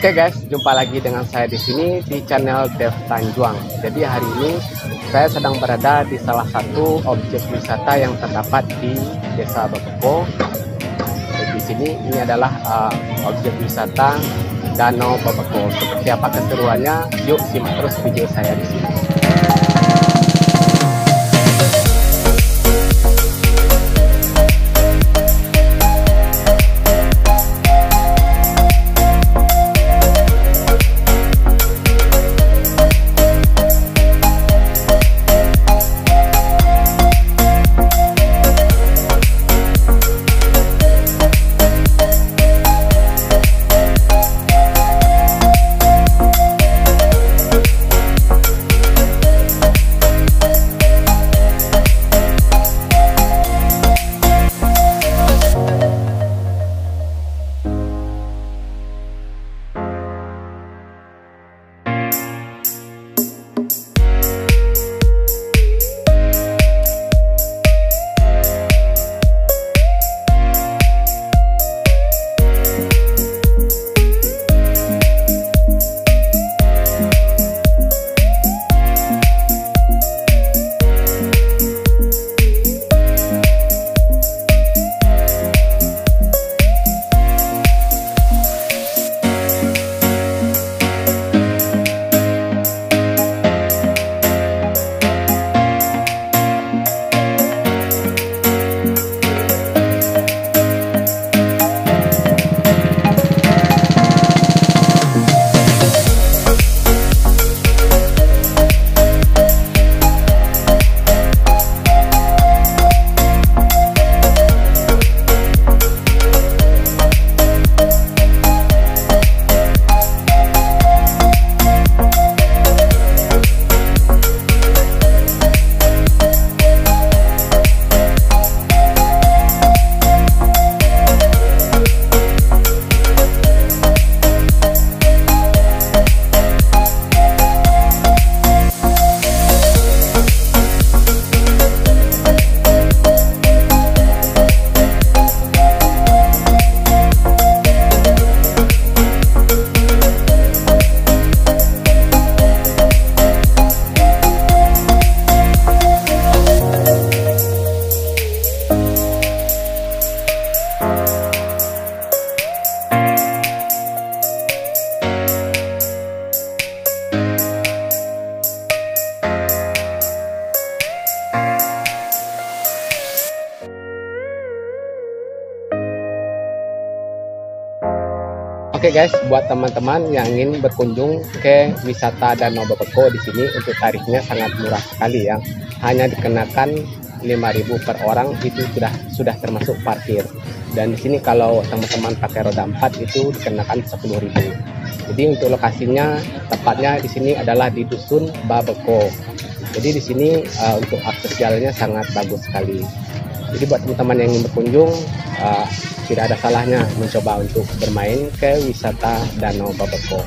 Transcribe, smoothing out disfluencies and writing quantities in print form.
Oke guys, jumpa lagi dengan saya di sini di channel Dev Tanjuang. Jadi hari ini saya sedang berada di salah satu objek wisata yang terdapat di Desa Babeko. Di sini ini adalah objek wisata Danau Babeko. Seperti apa keseruannya? Yuk simak terus video saya di sini. Oke guys, buat teman-teman yang ingin berkunjung ke wisata Danau Babeko di sini, untuk tarifnya sangat murah sekali ya. Hanya dikenakan 5.000 per orang, itu sudah termasuk parkir. Dan di sini kalau teman-teman pakai roda 4 itu dikenakan 10.000. Jadi untuk lokasinya tepatnya di sini adalah di Dusun Babeko. Jadi di sini untuk akses jalannya sangat bagus sekali. Jadi buat teman-teman yang ingin berkunjung, tidak ada salahnya mencoba untuk bermain ke wisata Danau Babeko.